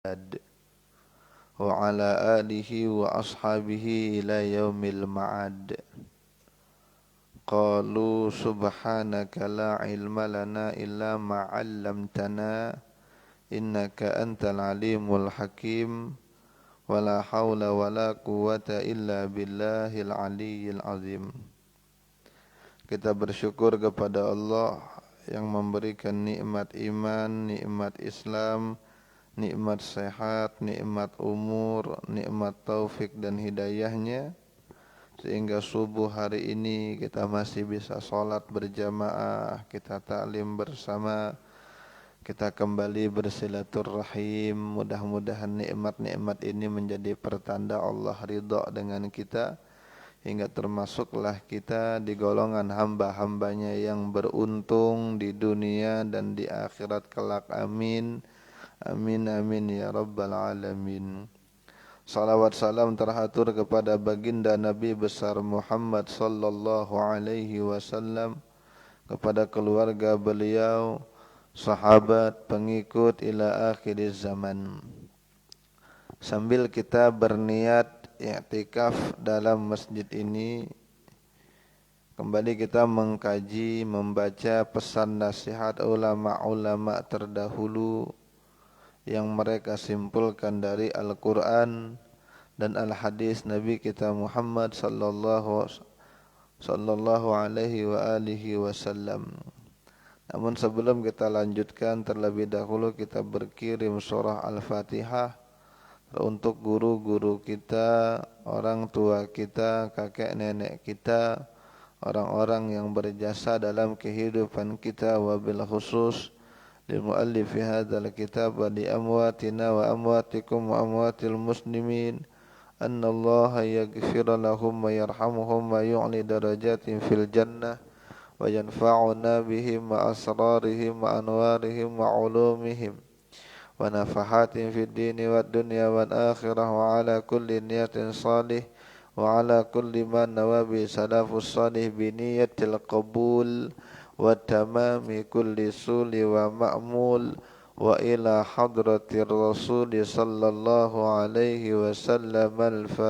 wa ala alihi wa ashabihi ila yaumil ma'ad. Qalu subhanaka la ilma lana illa ma 'allamtana innaka antal alimul hakim wa la haula wa la quwwata illa billahil aliyyil azim. Kita bersyukur kepada Allah yang memberikan nikmat iman, nikmat Islam, nikmat sehat, nikmat umur, nikmat taufik dan hidayahnya, sehingga subuh hari ini kita masih bisa sholat berjamaah, kita ta'lim bersama, kita kembali bersilaturrahim. Mudah-mudahan nikmat-nikmat ini menjadi pertanda Allah ridha dengan kita, hingga termasuklah kita di golongan hamba-hambanya yang beruntung di dunia dan di akhirat kelak. Amin. Amin amin ya rabbal alamin. Salawat salam terhatur kepada baginda Nabi besar Muhammad sallallahu alaihi wasallam, kepada keluarga beliau, sahabat, pengikut ila akhir zaman. Sambil kita berniat i'tikaf dalam masjid ini, kembali kita mengkaji, membaca pesan nasihat ulama-ulama terdahulu yang mereka simpulkan dari Al-Quran dan Al-Hadis Nabi kita Muhammad sallallahu alaihi wa alihi wasallam. Namun sebelum kita lanjutkan, terlebih dahulu kita berkirim surah Al-Fatihah untuk guru-guru kita, orang tua kita, kakek nenek kita, orang-orang yang berjasa dalam kehidupan kita, wabil khusus للمؤلف هذا الكتاب ولأمواتنا وأمواتكم وأموات المسلمين أن الله يغفر لهم ويرحمهم ويعلي درجات في الجنة وينفعنا بهم وأسرارهم وأنوارهم وعلومهم ونفحات في الدين والدنيا والآخرة وعلى كل نية صالح وعلى كل ما نوى به سلف الصالح بنية القبول وتمام كل سول ومأمول وإلى حضرة الرسول صلى الله عليه وسلم الفاتحة.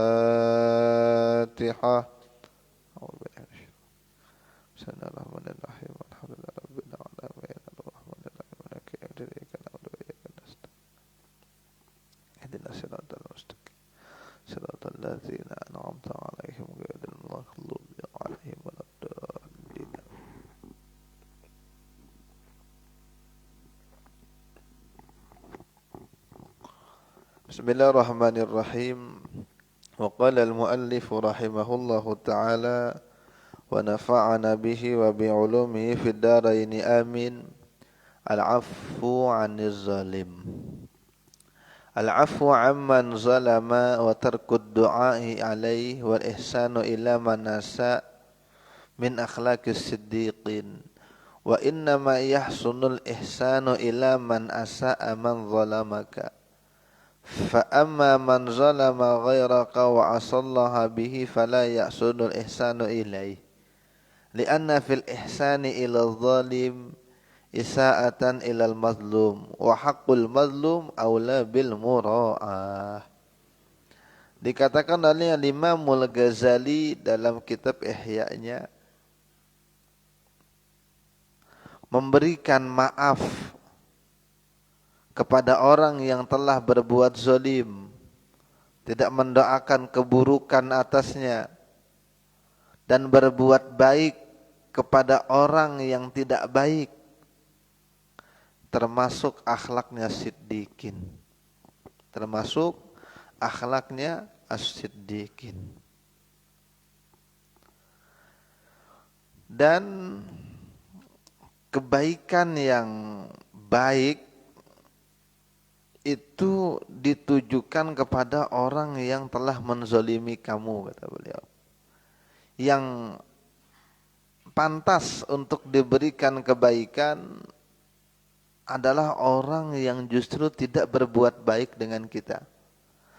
بسم الله الرحمن الرحيم الحمد لله رب العالمين الرحمن الرحيم مالك يوم الدين إياك نعبد وإياك نستعين اهدنا الصراط المستقيم صراط الذين أنعمت عليهم غير المغضوب عليهم ولا الضالين. Bismillahirrahmanirrahim. Wa qala al-muallif rahimahullahu ta'ala wa nafa'ana bihi wa bi'ulumihi fid dharain amin. Al-'afwu 'anil zalim. Al-'afwu 'amman zalama wa tarkud du'a'i 'alaihi wal ihsanu ila man nasa min akhlaqis siddiqin. Wa innama yahsunul ihsanu ila man asa'a man zalamaka. فأما من ظلم غيرك وعصى الله به فلا يحسن الإحسان إليه لأن في الإحسان إلى الظالم إساءة إلى المظلوم وحق المظلوم أولى بالمراءة. Dikatakan oleh Imamul Ghazali dalam kitab Ihya-nya, memberikan maaf kepada orang yang telah berbuat zalim, tidak mendoakan keburukan atasnya, dan berbuat baik kepada orang yang tidak baik, termasuk akhlaknya siddiqin, termasuk akhlaknya as-siddiqin. Dan kebaikan yang baik itu ditujukan kepada orang yang telah menzalimi kamu, kata beliau. Yang pantas untuk diberikan kebaikan adalah orang yang justru tidak berbuat baik dengan kita.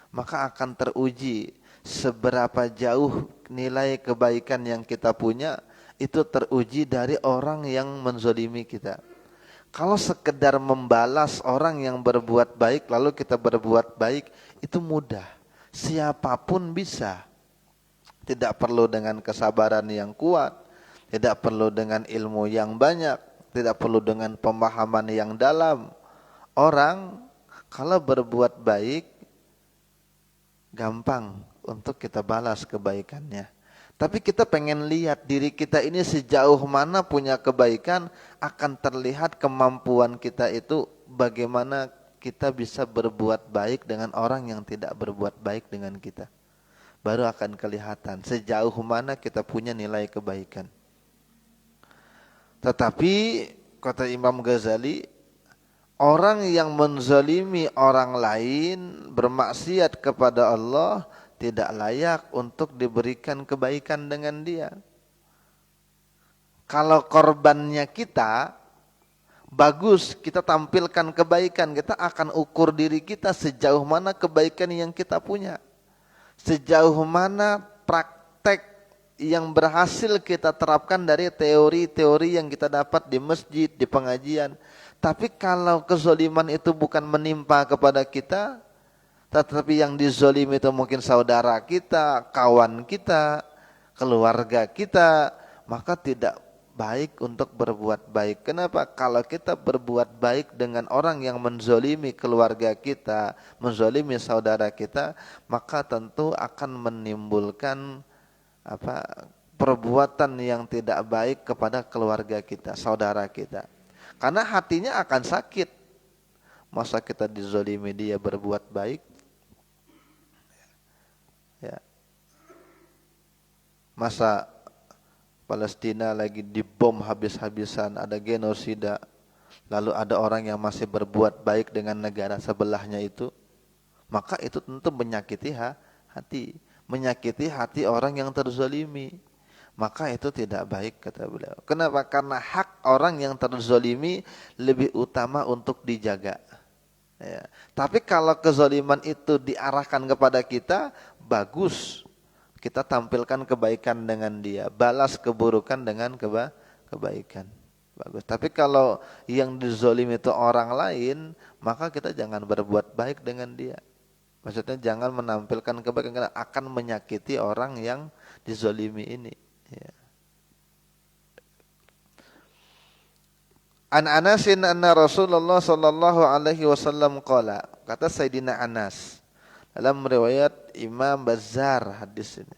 Maka akan teruji seberapa jauh nilai kebaikan yang kita punya, itu teruji dari orang yang menzalimi kita. Kalau sekedar membalas orang yang berbuat baik lalu kita berbuat baik, itu mudah. Siapapun bisa. Tidak perlu dengan kesabaran yang kuat, tidak perlu dengan ilmu yang banyak, tidak perlu dengan pemahaman yang dalam. Orang kalau berbuat baik gampang untuk kita balas kebaikannya. Tapi kita pengen lihat diri kita ini sejauh mana punya kebaikan, akan terlihat kemampuan kita itu bagaimana kita bisa berbuat baik dengan orang yang tidak berbuat baik dengan kita. Baru akan kelihatan sejauh mana kita punya nilai kebaikan. Tetapi kata Imam Ghazali, orang yang menzalimi orang lain, bermaksiat kepada Allah, tidak layak untuk diberikan kebaikan dengan dia. Kalau korbannya kita, bagus kita tampilkan kebaikan, kita akan ukur diri kita sejauh mana kebaikan yang kita punya. Sejauh mana praktek yang berhasil kita terapkan dari teori-teori yang kita dapat di masjid, di pengajian. Tapi kalau kezaliman itu bukan menimpa kepada kita, tetapi yang dizalimi itu mungkin saudara kita, kawan kita, keluarga kita, maka tidak baik untuk berbuat baik. Kenapa? Kalau kita berbuat baik dengan orang yang menzalimi keluarga kita, menzalimi saudara kita, maka tentu akan menimbulkan perbuatan yang tidak baik kepada keluarga kita, saudara kita. Karena hatinya akan sakit. Masa kita dizalimi dia berbuat baik? Ya. Masa Palestina lagi dibom habis-habisan, ada genosida, lalu ada orang yang masih berbuat baik dengan negara sebelahnya itu, maka itu tentu menyakiti hati, menyakiti hati orang yang terzalimi. Maka itu tidak baik kata beliau. Kenapa? Karena hak orang yang terzalimi lebih utama untuk dijaga. Ya. Tapi kalau kezaliman itu diarahkan kepada kita, bagus kita tampilkan kebaikan dengan dia, balas keburukan dengan kebaikan. Bagus. Tapi kalau yang dizalimi itu orang lain, maka kita jangan berbuat baik dengan dia. Maksudnya jangan menampilkan kebaikan karena akan menyakiti orang yang dizalimi ini. Ya. An Anasin anna Rasulullah sallallahu alaihi wasallam qala, kata Sayyidina Anas dalam riwayat Imam Bazzar hadis ini.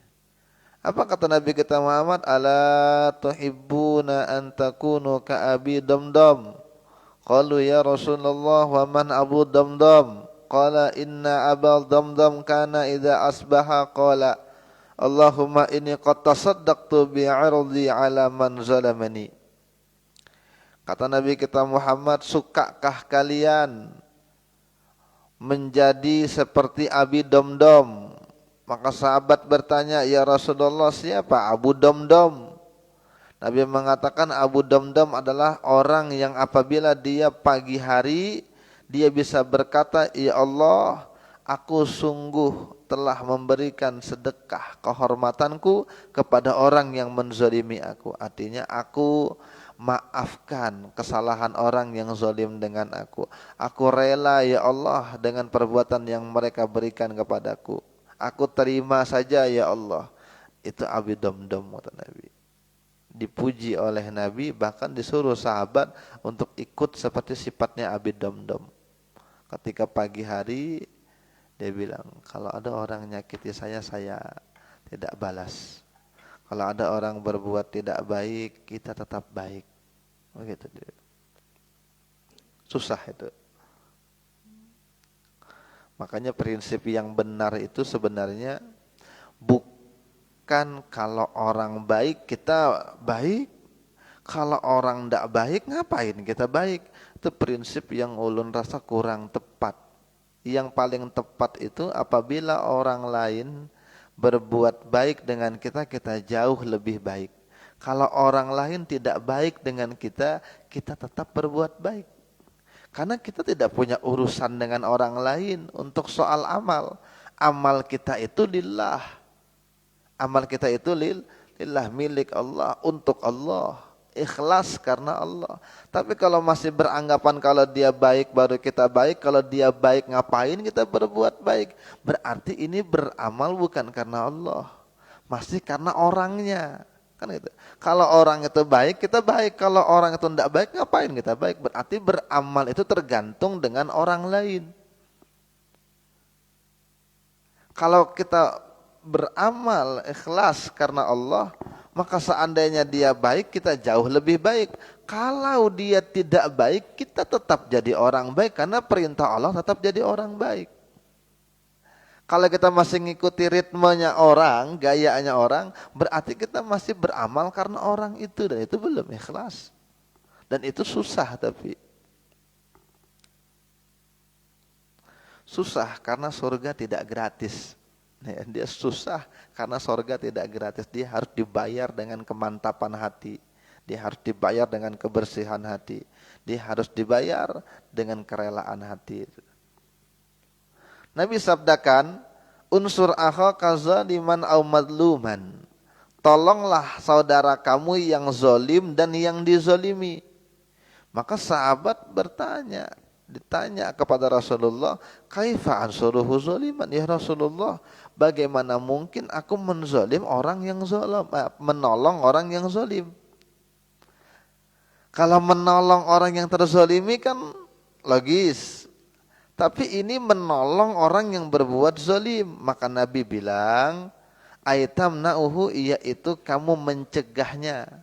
Apa kata Nabi kita Muhammad? Ala tuhibbuna an takunu ka Abi Damdam. Qalu ya Rasulullah wa man Abu Damdam? Qala inna Aba Damdam kana idza asbaha qala Allahumma inni qad tasaddaqtu bi'irdi ala man zalamani. Kata Nabi kita Muhammad, sukakah kalian menjadi seperti Abi Damdam? Maka sahabat bertanya, ya Rasulullah, siapa Abu Damdam? Nabi mengatakan Abu Damdam adalah orang yang apabila dia pagi hari, dia bisa berkata, ya Allah, aku sungguh telah memberikan sedekah kehormatanku kepada orang yang menzalimi aku. Artinya aku maafkan kesalahan orang yang zalim dengan aku. Aku rela ya Allah dengan perbuatan yang mereka berikan kepadaku. Aku terima saja ya Allah. Itu Abi Damdam kata Nabi. Dipuji oleh Nabi, bahkan disuruh sahabat untuk ikut seperti sifatnya Abi Damdam. Ketika pagi hari dia bilang, kalau ada orang nyakiti saya tidak balas. Kalau ada orang berbuat tidak baik, kita tetap baik. Begitu dia. Susah itu. Makanya prinsip yang benar itu sebenarnya bukan kalau orang baik kita baik, kalau orang tidak baik ngapain kita baik. Itu prinsip yang ulun rasa kurang tepat. Yang paling tepat itu apabila orang lain berbuat baik dengan kita, kita jauh lebih baik. Kalau orang lain tidak baik dengan kita, kita tetap berbuat baik. Karena kita tidak punya urusan dengan orang lain untuk soal amal. Amal kita itu lillah. Amal kita itu lillah, milik Allah, untuk Allah. ikhlas karena Allah. Tapi kalau masih beranggapan kalau dia baik baru kita baik, kalau dia baik ngapain kita berbuat baik, berarti ini beramal bukan karena Allah, masih karena orangnya, kan gitu. Kalau orang itu baik kita baik, kalau orang itu tidak baik ngapain kita baik, berarti beramal itu tergantung dengan orang lain. Kalau kita beramal ikhlas karena Allah, maka seandainya dia baik kita jauh lebih baik. Kalau dia tidak baik kita tetap jadi orang baik, karena perintah Allah tetap jadi orang baik. Kalau kita masih ngikuti ritmenya orang, gayanya orang, berarti kita masih beramal karena orang itu, dan itu belum ikhlas. Dan itu susah, tapi susah karena surga tidak gratis. Dia susah karena surga tidak gratis. Dia harus dibayar dengan kemantapan hati. Dia harus dibayar dengan kebersihan hati. Dia harus dibayar dengan kerelaan hati. Nabi sabdakan, unsur akhaka zaliman au madluman. Tolonglah saudara kamu yang zalim dan yang dizalimi. Maka sahabat ditanya kepada Rasulullah, kaifa ansuruhu zaliman ya Rasulullah, bagaimana mungkin aku menzalim orang yang zalim, menolong orang yang zalim? Kalau menolong orang yang terzalimi kan logis, tapi ini menolong orang yang berbuat zalim. Maka Nabi bilang, aitamna'uhu, yaitu kamu mencegahnya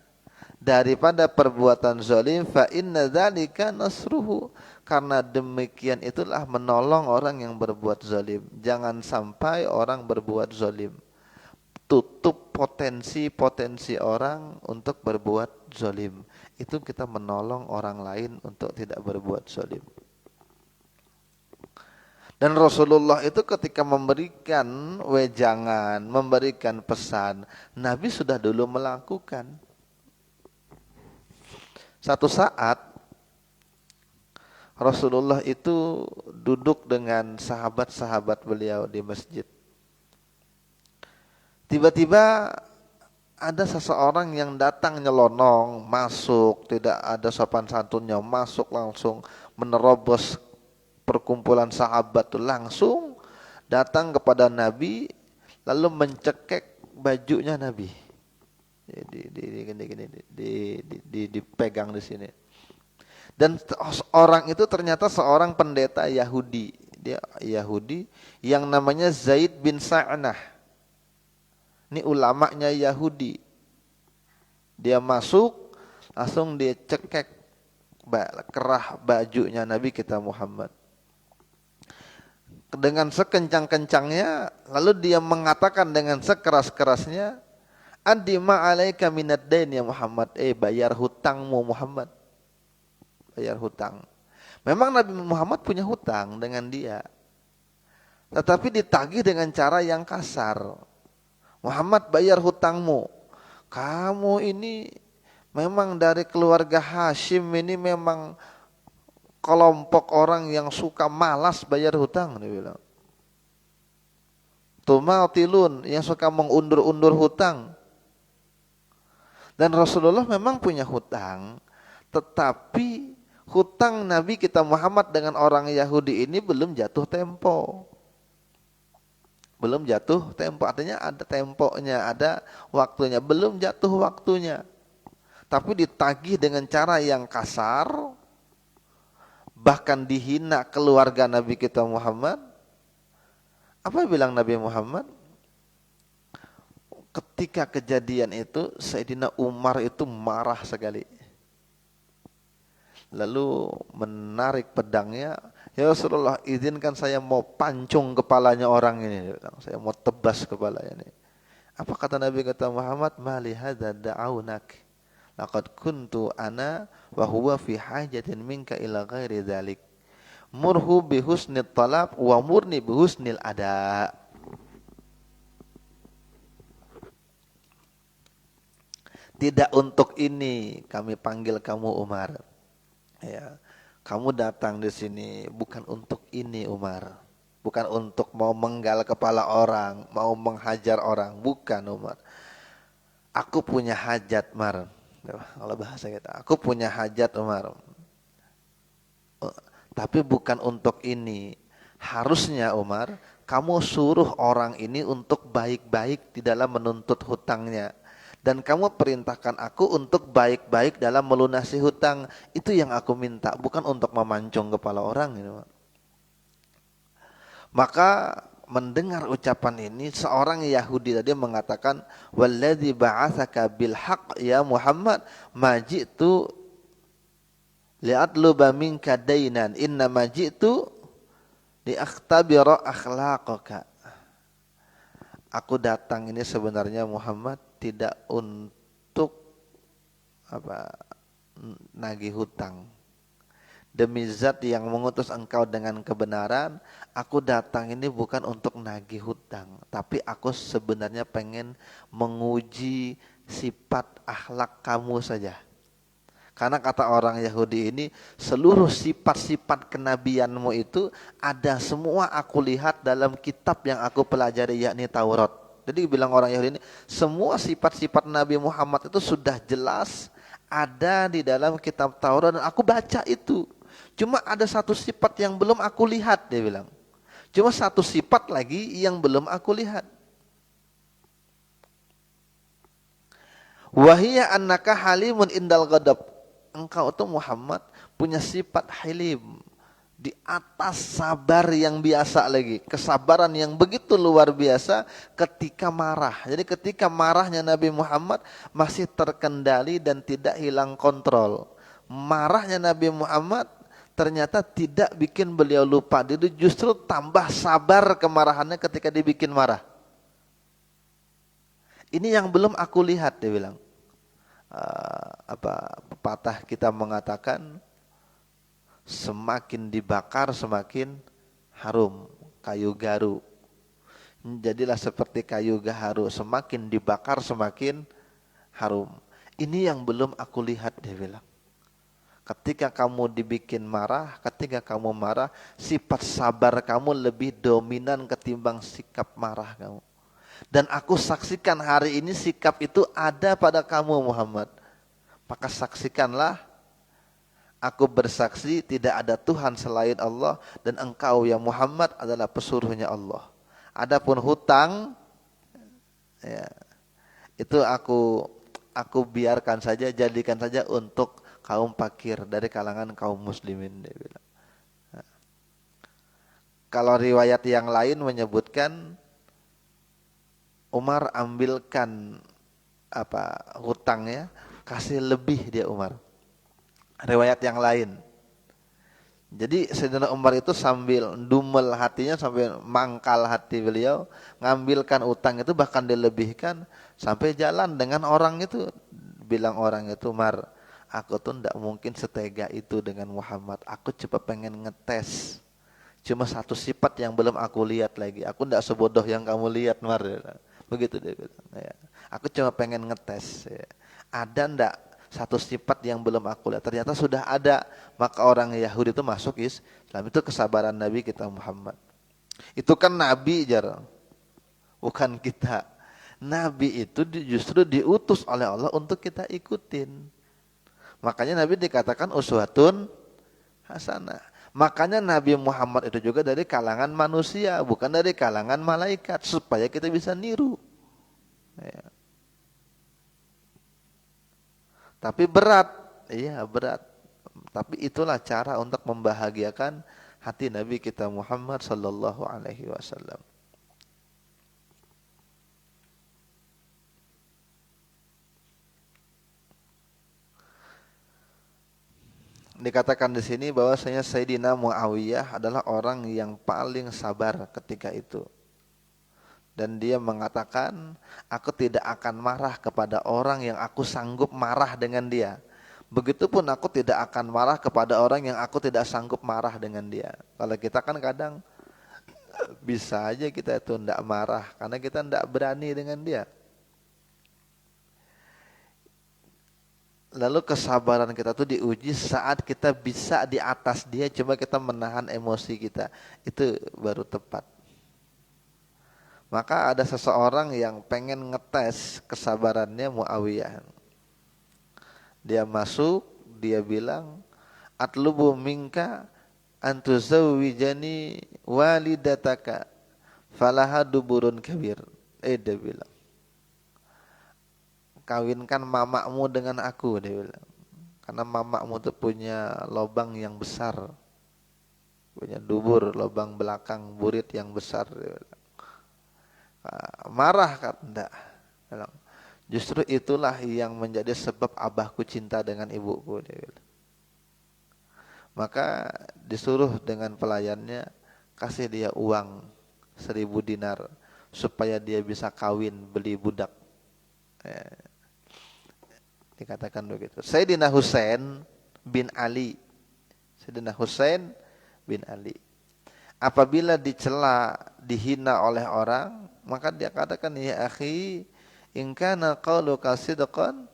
daripada perbuatan zalim, fa inna dzalika nasruhu, karena demikian itulah menolong orang yang berbuat zalim. Jangan sampai orang berbuat zalim. Tutup potensi orang untuk berbuat zalim. Itu kita menolong orang lain untuk tidak berbuat zalim. Dan Rasulullah itu ketika memberikan wejangan, memberikan pesan, Nabi sudah dulu melakukan. Satu saat Rasulullah itu duduk dengan sahabat-sahabat beliau di masjid. Tiba-tiba ada seseorang yang datang nyelonong, masuk, tidak ada sopan santunnya, masuk langsung menerobos perkumpulan sahabat itu, langsung datang kepada Nabi, lalu mencekek bajunya Nabi. Dipegang di sini. Dan orang itu ternyata seorang pendeta Yahudi. Dia Yahudi yang namanya Zaid bin Sa'nah. Ini ulamanya Yahudi. Dia masuk, langsung dia cekek kerah bajunya Nabi kita Muhammad. Dengan sekencang-kencangnya, lalu dia mengatakan dengan sekeras-kerasnya, addi ma alaika minad dain ya Muhammad, bayar hutangmu Muhammad. Bayar hutang. Memang Nabi Muhammad punya hutang dengan dia, tetapi ditagih dengan cara yang kasar. Muhammad, bayar hutangmu. Kamu ini memang dari keluarga Hashim, ini memang kelompok orang yang suka malas bayar hutang, dia bilang. Tumatilun, yang suka mengundur-undur hutang. Dan Rasulullah memang punya hutang, tetapi hutang Nabi kita Muhammad dengan orang Yahudi ini belum jatuh tempo. Belum jatuh tempo, artinya ada temponya, ada waktunya, belum jatuh waktunya. Tapi ditagih dengan cara yang kasar, bahkan dihina keluarga Nabi kita Muhammad. Apa bilang Nabi Muhammad? Ketika kejadian itu, Sayyidina Umar itu marah sekali. Lalu menarik pedangnya, ya Rasulullah, izinkan saya mau pancung kepalanya orang ini. Saya mau tebas kepalanya ini. Apa kata Nabi kata Muhammad? Mali hadza da'aunak. Laqad kuntu ana wa huwa fi hajatin minka ila ghairi dzalik. Murhu bi husnil talab wa murni bi husnil ada. Tidak untuk ini kami panggil kamu Umar. Ya, kamu datang di sini bukan untuk ini Umar, bukan untuk mau menggal kepala orang, mau menghajar orang, bukan Umar. Aku punya hajat Umar. Kalau bahasa kita, aku punya hajat Umar. Tapi bukan untuk ini. Harusnya Umar, kamu suruh orang ini untuk baik-baik di dalam menuntut hutangnya. Dan kamu perintahkan aku untuk baik-baik dalam melunasi hutang. Itu yang aku minta, bukan untuk memancung kepala orang. Maka mendengar ucapan ini, seorang Yahudi tadi mengatakan, "Walladzi ba'atsaka bil haqq ya Muhammad, majitu li'atluba minka dainan, inna majitu liakhtabira akhlaqaka." Aku datang ini sebenarnya Muhammad tidak untuk nagih hutang. Demi zat yang mengutus engkau dengan kebenaran, aku datang ini bukan untuk nagih hutang, tapi aku sebenarnya pengen menguji sifat akhlak kamu saja. Karena kata orang Yahudi ini, seluruh sifat-sifat kenabianmu itu ada semua aku lihat dalam kitab yang aku pelajari, yakni Taurat. Jadi bilang orang Yahudi ini, semua sifat-sifat Nabi Muhammad itu sudah jelas ada di dalam kitab Taurat dan aku baca itu. Cuma ada satu sifat yang belum aku lihat, dia bilang. Cuma satu sifat lagi yang belum aku lihat. Wahiyya annaka halimun indal ghadab. Engkau tuh Muhammad punya sifat halim, di atas sabar yang biasa lagi, kesabaran yang begitu luar biasa ketika marah. Jadi ketika marahnya Nabi Muhammad masih terkendali dan tidak hilang kontrol. Marahnya Nabi Muhammad ternyata tidak bikin beliau lupa, dia justru tambah sabar kemarahannya ketika dibikin marah. Ini yang belum aku lihat, dia bilang. Pepatah kita mengatakan, semakin dibakar semakin harum kayu garu. Jadilah seperti kayu gaharu, semakin dibakar semakin harum. Ini yang belum aku lihat, dia bilang. Ketika kamu dibikin marah, ketika kamu marah, sifat sabar kamu lebih dominan ketimbang sikap marah kamu. Dan aku saksikan hari ini sikap itu ada pada kamu Muhammad. Maka saksikanlah, aku bersaksi tidak ada Tuhan selain Allah dan engkau ya Muhammad adalah pesuruhnya Allah. Adapun hutang, ya, itu aku biarkan saja, jadikan saja untuk kaum fakir dari kalangan kaum muslimin, dia bilang. Kalau riwayat yang lain menyebutkan Umar ambilkan hutangnya, kasih lebih dia Umar. Riwayat yang lain. Jadi Sayyidina Umar itu sambil dumel hatinya, sampai mangkal hati beliau, ngambilkan utang itu bahkan dilebihkan, sampai jalan dengan orang itu, bilang orang itu, "Umar, aku tuh tidak mungkin setega itu dengan Muhammad. Aku coba pengen ngetes. Cuma satu sifat yang belum aku lihat lagi. Aku tidak sebodoh yang kamu lihat, Umar." Begitu dia bilang. Ya. Aku cuma pengen ngetes. Ya. Ada ndak satu sifat yang belum aku lihat? Ternyata sudah ada. Maka orang Yahudi itu masuk Islam. Itu kesabaran Nabi kita Muhammad. Itu kan Nabi jar, bukan kita. Nabi itu justru diutus oleh Allah untuk kita ikutin. Makanya Nabi dikatakan uswatun hasanah. Makanya Nabi Muhammad itu juga dari kalangan manusia, bukan dari kalangan malaikat, supaya kita bisa niru. Ya. Tapi berat, iya berat. Tapi itulah cara untuk membahagiakan hati Nabi kita Muhammad sallallahu alaihi wasallam. Dikatakan di sini bahwasanya Sayyidina Muawiyah adalah orang yang paling sabar ketika itu. Dan dia mengatakan, aku tidak akan marah kepada orang yang aku sanggup marah dengan dia. Begitupun aku tidak akan marah kepada orang yang aku tidak sanggup marah dengan dia. Kalau kita kan kadang bisa aja kita itu tidak marah karena kita tidak berani dengan dia. Lalu kesabaran kita tuh diuji saat kita bisa di atas dia, coba kita menahan emosi kita. Itu baru tepat. Maka ada seseorang yang pengen ngetes kesabarannya Muawiyah. Dia masuk, dia bilang, atlubu minka antuzawwijani walidataka falaha duburun kabir. Dia bilang, kawinkan mamakmu dengan aku, dia bilang. Karena mamakmu tuh punya lubang yang besar, punya dubur, lubang belakang burit yang besar, dia bilang. Marah kan? Enggak. Bilang, justru itulah yang menjadi sebab abahku cinta dengan ibuku, dia bilang. Maka disuruh dengan pelayannya, kasih dia uang 1.000 dinar supaya dia bisa kawin beli budak. Dikatakan begitu. Sayyidina Husain bin Ali. Sayyidina Husain bin Ali. Apabila dicela, dihina oleh orang, maka dia katakan, ya akhi, in kana qauluka sidqan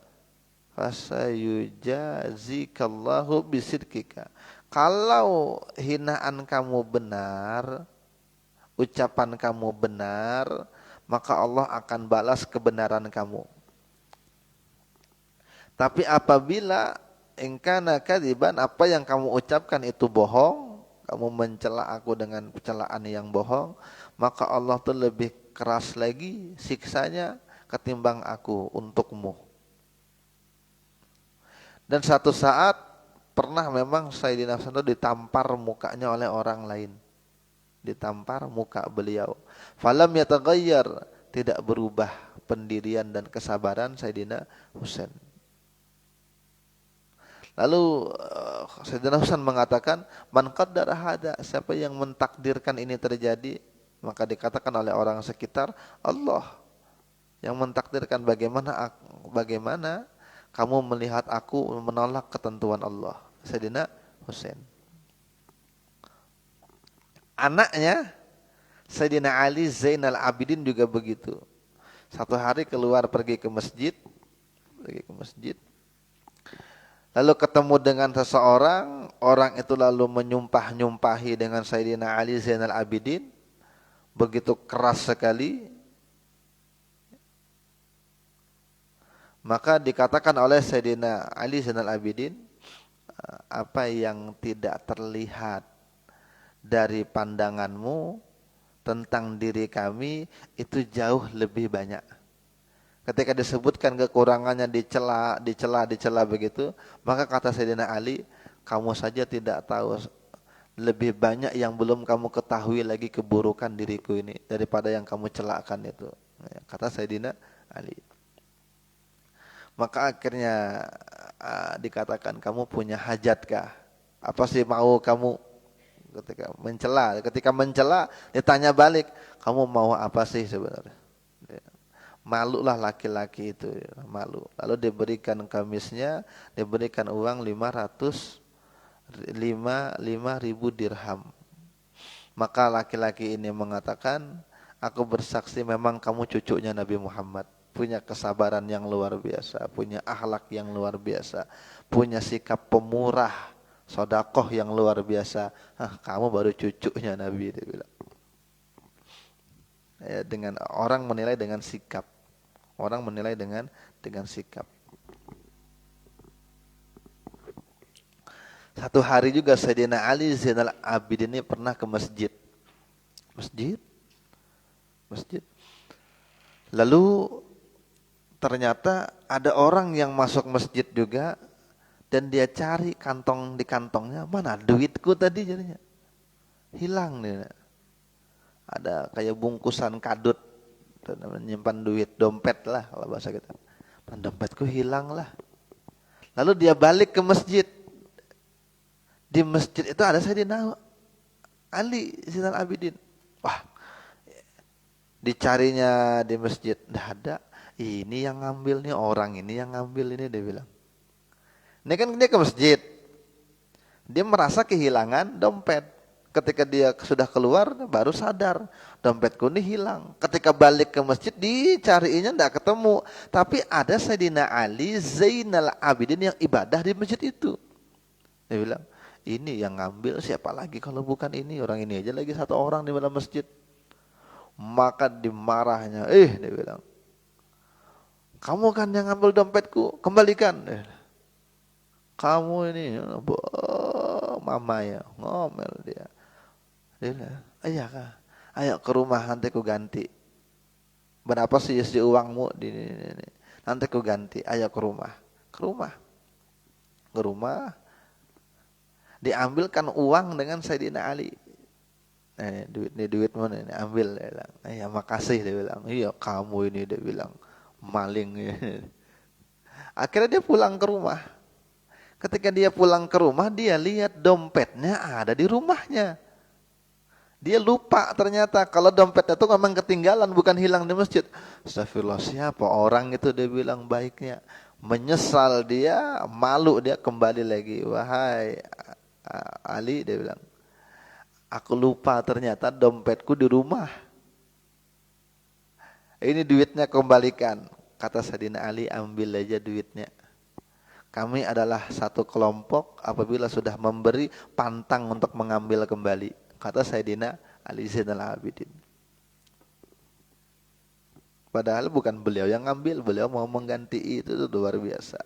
fasayujazikallahu bisidqika. Kalau hinaan kamu benar, ucapan kamu benar, maka Allah akan balas kebenaran kamu. Tapi apabila engkana kadiban, apa yang kamu ucapkan itu bohong, kamu mencela aku dengan pencelaan yang bohong, maka Allah tuh lebih keras lagi siksanya ketimbang aku untukmu. Dan satu saat pernah memang Sayyidina Hasan itu ditampar mukanya oleh orang lain. Ditampar muka beliau. Falam yataghayyar, tidak berubah pendirian dan kesabaran Sayyidina Husain. Lalu Sayyidina Husain mengatakan, man qaddara hada, siapa yang mentakdirkan ini terjadi? Maka dikatakan oleh orang sekitar, Allah yang mentakdirkan. Bagaimana kamu melihat aku menolak ketentuan Allah? Sayyidina Husain. Anaknya Sayyidina Ali Zainal Abidin juga begitu. Satu hari keluar pergi ke masjid, lalu ketemu dengan seseorang, orang itu lalu menyumpah-nyumpahi dengan Sayyidina Ali Zainal Abidin, begitu keras sekali. Maka dikatakan oleh Sayyidina Ali Zainal Abidin, apa yang tidak terlihat dari pandanganmu tentang diri kami itu jauh lebih banyak. Ketika disebutkan kekurangannya, dicela begitu, maka kata Sayyidina Ali, kamu saja tidak tahu, lebih banyak yang belum kamu ketahui lagi keburukan diriku ini daripada yang kamu celakan itu. Kata Sayyidina Ali. Maka akhirnya dikatakan, kamu punya hajatkah? Apa sih mau kamu? Ketika mencela ditanya balik, kamu mau apa sih sebenarnya? Malulah laki-laki itu, malu. Lalu diberikan kamisnya, diberikan uang 5.000 dirham. Maka laki-laki ini mengatakan, aku bersaksi memang kamu cucunya Nabi Muhammad, punya kesabaran yang luar biasa, punya akhlak yang luar biasa, punya sikap pemurah, sedekah yang luar biasa. Kamu baru cucunya Nabi, dia bilang. Dengan orang menilai dengan sikap. Orang menilai dengan sikap. Satu hari juga Sayyidina Ali Zainal Abidin ini pernah ke masjid. Lalu ternyata ada orang yang masuk masjid juga, dan dia cari di kantongnya, mana duitku tadi, jadinya hilang nih. Ada kayak bungkusan kadut, menyimpan duit, dompet lah kalau bahasa kita. Dompetku hilang lah. Lalu dia balik ke masjid. Di masjid itu ada Sayyidina Ali Zainal Abidin. Wah, dicarinya di masjid, enggak ada. Ini yang ngambil nih, orang ini yang ngambil ini, dia bilang. Ini kan dia ke masjid, dia merasa kehilangan dompet. Ketika dia sudah keluar baru sadar, dompetku ini hilang. Ketika balik ke masjid dicarinya enggak ketemu, tapi ada Sayyidina Ali Zainal Abidin yang ibadah di masjid itu. Dia bilang, ini yang ngambil siapa lagi kalau bukan ini, orang ini aja lagi satu orang di dalam masjid. Maka dimarahnya, dia bilang, kamu kan yang ngambil dompetku, kembalikan. Kamu ini, mama ya, ngomel dia. Dia bilang, iya kak, ayo ke rumah nanti ku ganti. Berapa sih isi uangmu ini. Nanti ku ganti, ayo ke rumah. Ke rumah, ke rumah, diambilkan uang dengan Sayyidina Ali. Duit mana ini, ambil, dia bilang. Iya makasih, dia bilang. Iya kamu ini, dia bilang, maling. Akhirnya dia pulang ke rumah. Ketika dia pulang ke rumah, dia lihat dompetnya ada di rumahnya. Dia lupa ternyata kalau dompetnya itu memang ketinggalan, bukan hilang di masjid. Astagfirullah, siapa orang itu, dia bilang baiknya. Menyesal dia, malu dia, kembali lagi. Wahai Ali, dia bilang, aku lupa ternyata dompetku di rumah. Ini duitnya kembalikan. Kata Sayyidina Ali, ambil aja duitnya. Kami adalah satu kelompok, apabila sudah memberi, pantang untuk mengambil kembali. Kata Sayyidina Ali Zainal Abidin. Padahal bukan beliau yang ngambil, beliau mau mengganti, itu luar biasa.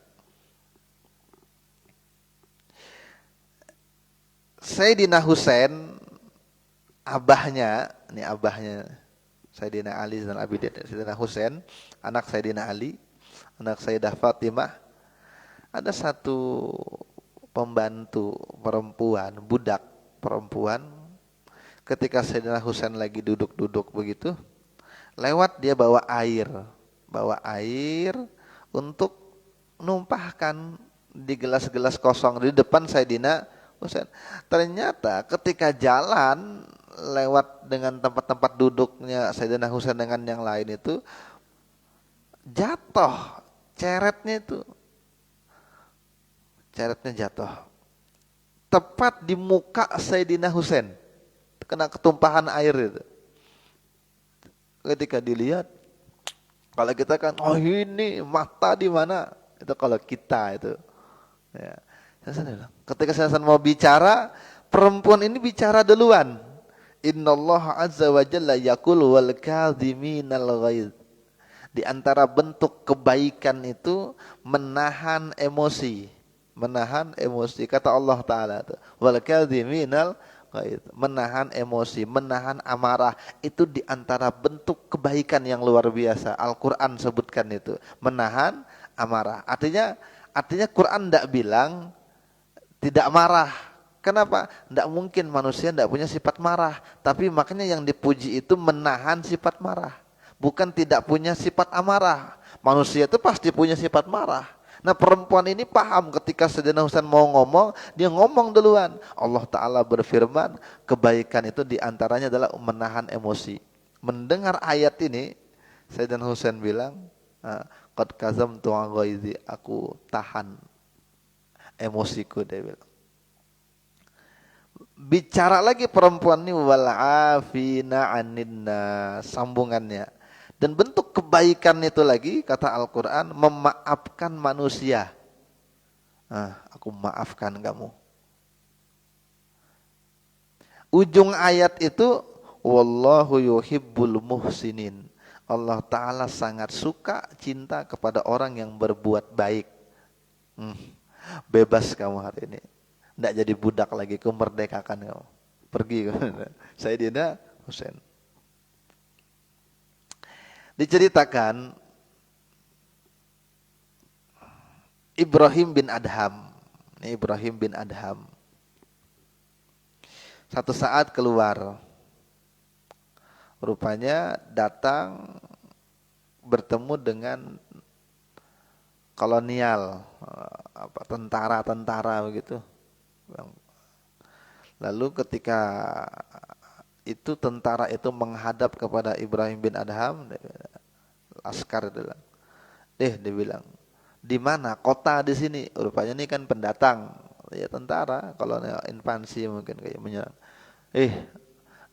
Sayyidina Husain, abahnya, ini abahnya Sayyidina Ali Zainal Abidin, Sayyidina Husain, anak Sayyidina Ali, anak Sayyidah Fatimah. Ada satu pembantu perempuan, budak perempuan, ketika Sayyidina Husain lagi duduk-duduk begitu, lewat dia bawa air untuk numpahkan di gelas-gelas kosong di depan Sayyidina Husain. Ternyata ketika jalan lewat dengan tempat-tempat duduknya Sayyidina Husain dengan yang lain itu, jatuh ceretnya jatuh tepat di muka Sayyidina Husain, kena ketumpahan air itu. Ketika dilihat, kalau kita kan, oh ini mata di mana? Itu kalau kita itu. Ya. Ketika saya mau bicara, perempuan ini bicara duluan. Innallaha azza wa jalla yaqulu wal kadhiminal ghaidh. Di antara bentuk kebaikan itu menahan emosi. Menahan emosi. Kata Allah Ta'ala itu, wal kadhiminal ghaidh. Menahan emosi, menahan amarah. Itu di antara bentuk kebaikan yang luar biasa. Al-Quran sebutkan itu. Menahan amarah. Artinya Quran tidak bilang tidak marah. Kenapa? Tidak mungkin manusia tidak punya sifat marah. Tapi makanya yang dipuji itu menahan sifat marah, bukan tidak punya sifat amarah. Manusia itu pasti punya sifat marah. Nah perempuan ini paham ketika Sayyidina Husain mau ngomong, dia ngomong duluan. Allah Ta'ala berfirman, kebaikan itu diantaranya adalah menahan emosi. Mendengar ayat ini, Sayyidina Husain bilang, qad kazamtu an ghaizi, aku tahan emosiku, dia bilang. Bicara lagi perempuan ini, wal afina aninna, sambungannya. Dan bentuk kebaikan itu lagi, kata Al-Quran, memaafkan manusia. Aku maafkan kamu. Ujung ayat itu, wallahu yuhibbul muhsinin. Allah Ta'ala sangat suka, cinta kepada orang yang berbuat baik. Bebas kamu hari ini, tidak jadi budak lagi, kemerdekakan kamu. Pergi Sayyidina Husain. Diceritakan Ibrahim bin Adham. Ini Ibrahim bin Adham. Satu saat keluar, rupanya datang bertemu dengan kolonial, tentara begitu. Lalu ketika itu tentara itu menghadap kepada Ibrahim bin Adham, askar itu bilang, dia bilang, di mana kota di sini? Rupanya ini kan pendatang, ya tentara, kalau invasi mungkin kayak menyerang.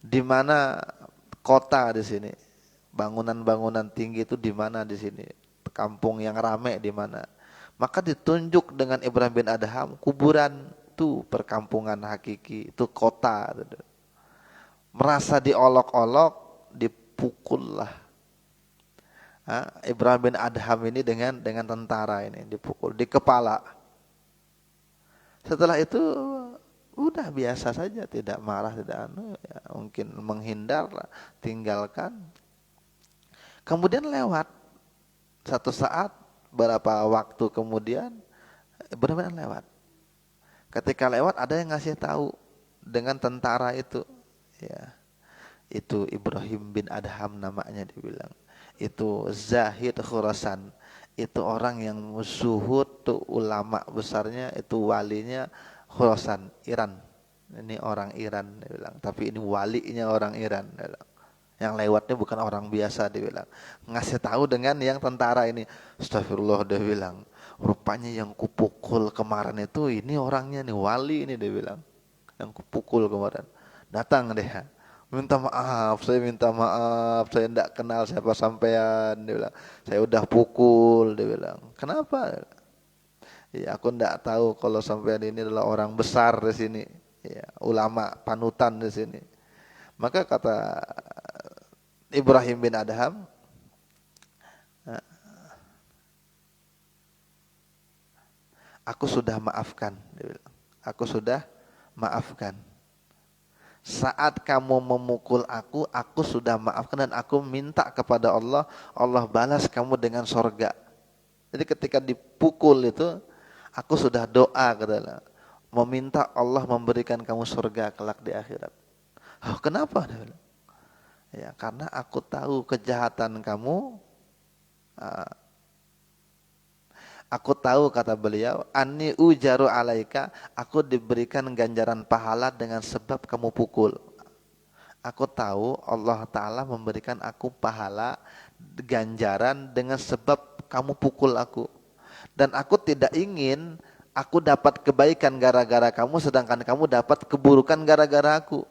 Di mana kota di sini? Bangunan-bangunan tinggi itu di mana di sini? Kampung yang ramai di mana? Maka ditunjuk dengan Ibrahim bin Adham, kuburan tuh, perkampungan hakiki, itu kota. Merasa diolok-olok, dipukullah. Ibrahim bin Adham ini dengan tentara ini dipukul di kepala. Setelah itu udah biasa saja, tidak marah, tidak ya, mungkin menghindar, tinggalkan. Kemudian lewat satu saat, berapa waktu kemudian benar-benar lewat. Ketika lewat ada yang ngasih tahu dengan tentara itu, ya, itu Ibrahim bin Adham namanya dibilang. Itu Zahid Khurasan. Itu orang yang zuhud, tuh ulama besarnya, itu walinya Khurasan, Iran. Ini orang Iran dia bilang, tapi ini walinya orang Iran dia bilang. Yang lewatnya bukan orang biasa dia bilang. Ngasih tahu dengan yang tentara ini. Astagfirullah dia bilang. Rupanya yang kupukul kemarin itu ini orangnya nih, wali ini dia bilang. Yang kupukul kemarin. Datang dia. Minta maaf, saya minta maaf, saya tidak kenal siapa sampean, dia bilang. Saya udah pukul, dia bilang. Kenapa? Ya aku tidak tahu kalau sampean ini adalah orang besar di sini, ya, ulama panutan di sini. Maka kata Ibrahim bin Adham, aku sudah maafkan, dia bilang. Aku sudah maafkan. Saat kamu memukul aku sudah maafkan dan aku minta kepada Allah, Allah balas kamu dengan sorga. Jadi ketika dipukul itu, aku sudah doa katanya, meminta Allah memberikan kamu sorga kelak di akhirat. Oh, kenapa? Ya, karena aku tahu kejahatan kamu. Aku tahu, kata beliau, anni ujaru alaika, aku diberikan ganjaran pahala dengan sebab kamu pukul. Aku tahu Allah Ta'ala memberikan aku pahala ganjaran dengan sebab kamu pukul aku. Dan aku tidak ingin aku dapat kebaikan gara-gara kamu, sedangkan kamu dapat keburukan gara-gara aku.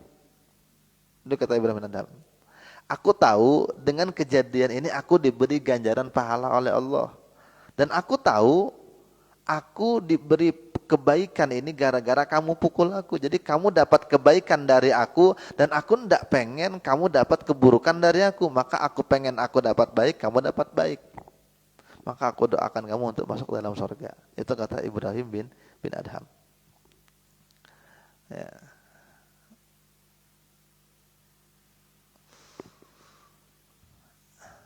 Itu kata Ibrahim bin Adham. Aku tahu dengan kejadian ini aku diberi ganjaran pahala oleh Allah. Dan aku tahu aku diberi kebaikan ini gara-gara kamu pukul aku. Jadi kamu dapat kebaikan dari aku dan aku tidak pengen kamu dapat keburukan dari aku. Maka aku pengen aku dapat baik, kamu dapat baik. Maka aku doakan kamu untuk masuk dalam surga. Itu kata Ibrahim bin Adham. Ya.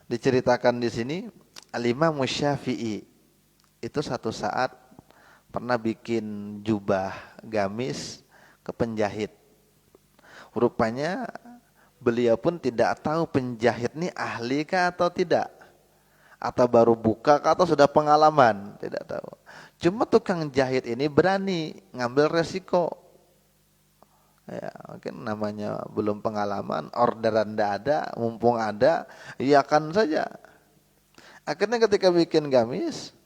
Diceritakan di sini Al-Imam Syafi'i itu satu saat pernah bikin jubah gamis ke penjahit. Rupanya beliau pun tidak tahu penjahit ini ahli kah atau tidak, atau baru buka atau sudah pengalaman, tidak tahu. Cuma tukang jahit ini berani ngambil resiko. Ya, mungkin namanya belum pengalaman, orderan tidak ada, mumpung ada, iyakan saja. Akhirnya ketika bikin gamis,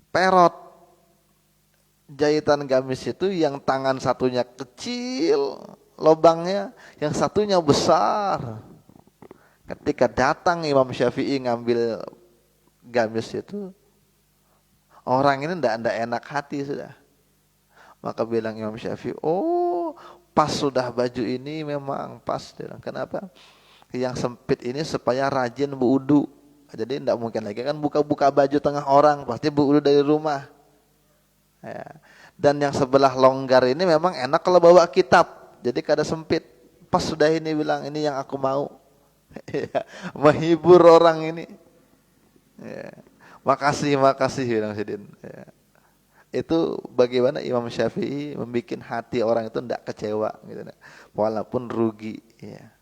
perot jahitan gamis itu yang tangan satunya kecil lubangnya, yang satunya besar. Ketika datang Imam Syafi'i ngambil gamis itu, orang ini tidak enak hati sudah. Maka bilang Imam Syafi'i, oh pas sudah baju ini memang pas. Kenapa? Yang sempit ini supaya rajin berwudu. Jadi tidak mungkin lagi kan buka-buka baju tengah orang, pasti berwudu dari rumah. Ya. Dan yang sebelah longgar ini memang enak kalau bawa kitab. Jadi kada sempit. Pas sudah ini bilang ini yang aku mau. Menghibur orang ini. Ya. Makasih bilang Sidin. Ya. Itu bagaimana Imam Syafi'i membuat hati orang itu tidak kecewa gitu, walaupun rugi. Ya.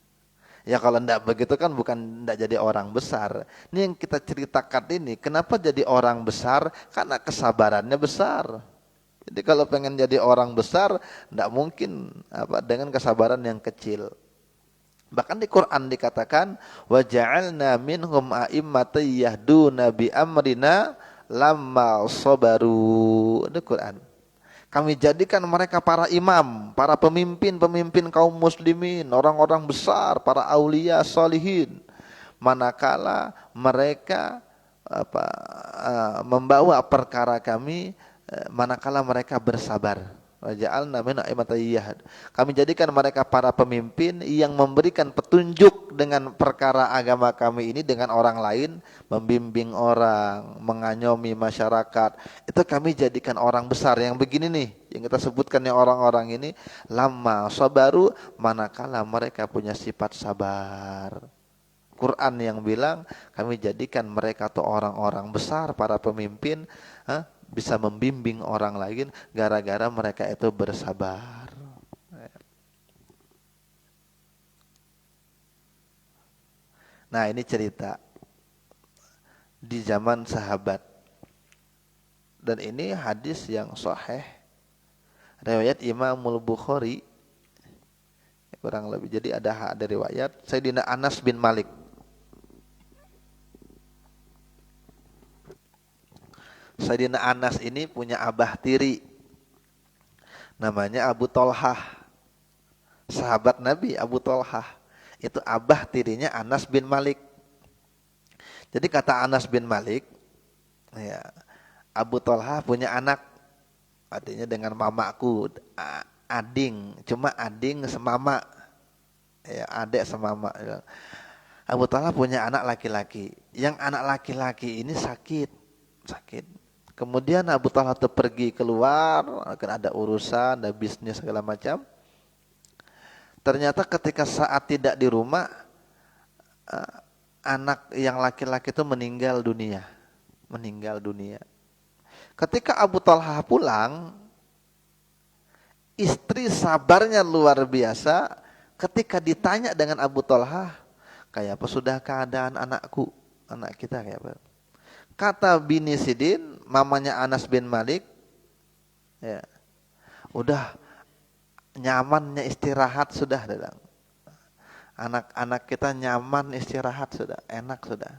Ya kalau tidak begitu kan bukan tidak jadi orang besar. Ini yang kita ceritakan ini, kenapa jadi orang besar? Karena kesabarannya besar. Jadi kalau pengen jadi orang besar, tidak mungkin dengan kesabaran yang kecil. Bahkan di Quran dikatakan, wa ja'alna minhum a'immatan yahduna bi amrina lamma sabaru. Di Quran. Kami jadikan mereka para imam, para pemimpin kaum muslimin, orang-orang besar, para aulia salihin. Manakala mereka membawa perkara kami, manakala mereka bersabar. Waja'alna min a'immatan yahdun. Kami jadikan mereka para pemimpin yang memberikan petunjuk dengan perkara agama kami ini dengan orang lain, membimbing orang, mengayomi masyarakat. Itu kami jadikan orang besar yang begini nih, yang kita sebutkan nih orang-orang ini lama sabaru, manakala mereka punya sifat sabar. Quran yang bilang kami jadikan mereka tuh orang-orang besar, para pemimpin, bisa membimbing orang lain gara-gara mereka itu bersabar. Nah, ini cerita di zaman sahabat, dan ini hadis yang sahih riwayat Imamul Bukhari kurang lebih. Jadi ada riwayat Sayyidina Anas bin Malik. Sayyidina Anas ini punya abah tiri, namanya Abu Tolhah, sahabat Nabi Abu Tolhah. Itu abah tirinya Anas bin Malik. Jadi kata Anas bin Malik, ya, Abu Tolhah punya anak, artinya dengan mamaku, ading, cuma ading semama, ya, adek semama. Abu Tolhah punya anak laki-laki, yang anak laki-laki ini sakit. Kemudian Abu Thalhah itu pergi keluar, akan ada urusan, ada bisnis segala macam. Ternyata ketika saat tidak di rumah, anak yang laki-laki itu meninggal dunia. Ketika Abu Thalhah pulang, istri sabarnya luar biasa. Ketika ditanya dengan Abu Thalhah, kayak apa sudah keadaan anakku, anak kita kayak apa? Kata bini Sidin, mamanya Anas bin Malik, ya, udah nyamannya istirahat sudah, bilang. Anak-anak kita nyaman istirahat sudah, enak sudah,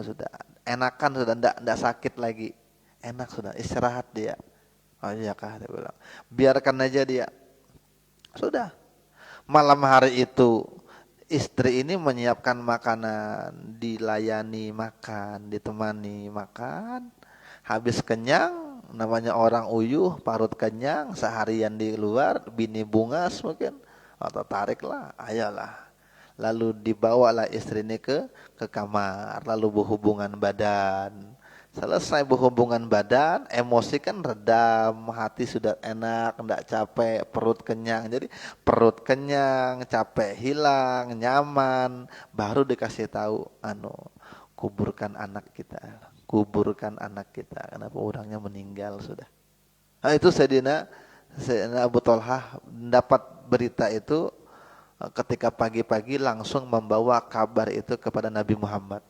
sudah, enakan sudah, ndak sakit lagi, enak sudah, istirahat dia. Oh iya kah, dia bilang, biarkan aja dia. Sudah, malam hari itu istri ini menyiapkan makanan, dilayani makan, ditemani makan. Habis kenyang, namanya orang uyuh, parut kenyang, seharian di luar, bini bungas mungkin, atau tariklah, ayolah. Lalu dibawalah istri ini ke kamar, lalu berhubungan badan. Selesai berhubungan badan, emosi kan redam, hati sudah enak, enggak capek, perut kenyang. Jadi perut kenyang, capek hilang, nyaman, baru dikasih tahu, kuburkan anak kita. Kenapa orangnya meninggal sudah. Nah, itu Sayyidina Abu Thalhah dapat berita itu ketika pagi-pagi langsung membawa kabar itu kepada Nabi Muhammad.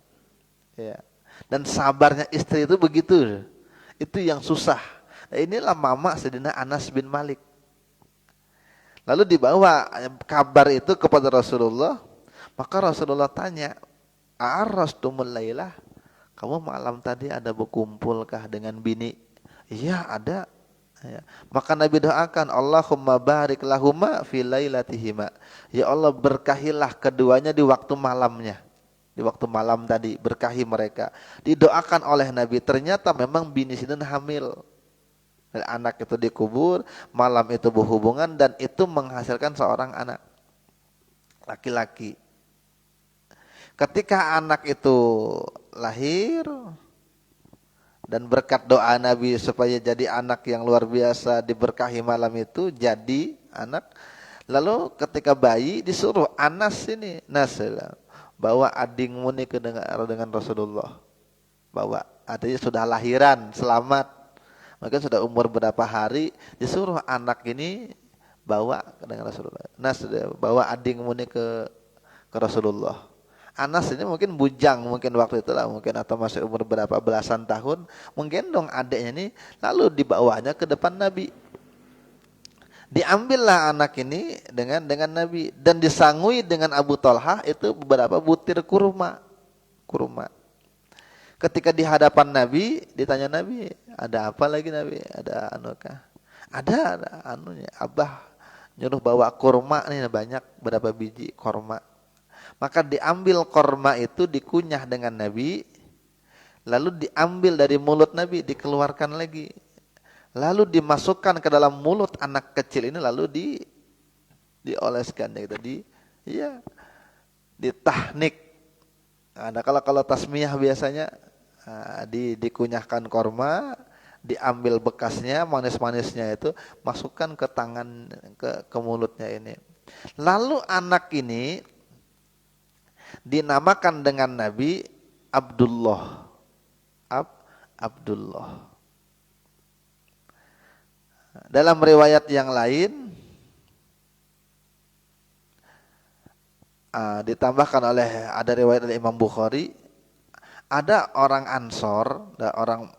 Ya. Dan sabarnya istri itu begitu, itu yang susah. Nah, inilah mama Sayyidina Anas bin Malik. Lalu dibawa kabar itu kepada Rasulullah, maka Rasulullah tanya, "A'arrastumul lailah? Kamu malam tadi ada berkumpulkah dengan bini?" "Iya, ada." Ya. Maka Nabi doakan, "Allahumma barik lahuma fi lailatihima." Ya Allah, berkahilah keduanya di waktu malamnya. Di waktu malam tadi, berkahi mereka. Didoakan oleh Nabi. Ternyata memang bini Sidin hamil. Dan anak itu dikubur, malam itu berhubungan, dan itu menghasilkan seorang anak laki-laki. Ketika anak itu lahir, dan berkat doa Nabi supaya jadi anak yang luar biasa, diberkahi malam itu, jadi anak. Lalu ketika bayi disuruh Anas ini, bawa adingmu nih dengan Rasulullah. Bawa, artinya sudah lahiran, selamat. Maka sudah umur berapa hari, disuruh anak ini bawa dengan Rasulullah. Bawa adingmu nih ke Rasulullah. Anas ini mungkin bujang mungkin waktu itu lah, mungkin, atau masih umur berapa belasan tahun, menggendong adiknya ini, lalu dibawanya ke depan Nabi. Diambillah anak ini dengan Nabi, dan disangui dengan Abu Thalhah itu beberapa butir kurma. Ketika di hadapan Nabi, ditanya Nabi, "Ada apa lagi Nabi? Ada anukah?" Ada anunya, Abah nyuruh bawa kurma nih banyak, berapa biji kurma. Maka diambil kurma itu, dikunyah dengan Nabi, lalu diambil dari mulut Nabi, dikeluarkan lagi. lalu dimasukkan ke dalam mulut anak kecil ini, lalu dioleskan gitu, ya, ditahnik. Nah, kalau tasmiyah biasanya dikunyahkan korma, diambil bekasnya, manis-manisnya itu, masukkan ke tangan, ke mulutnya ini. Lalu anak ini dinamakan dengan Nabi Abdullah. Abdullah. Dalam riwayat yang lain ditambahkan ada riwayat dari Imam Bukhari, ada orang Ansor, ada orang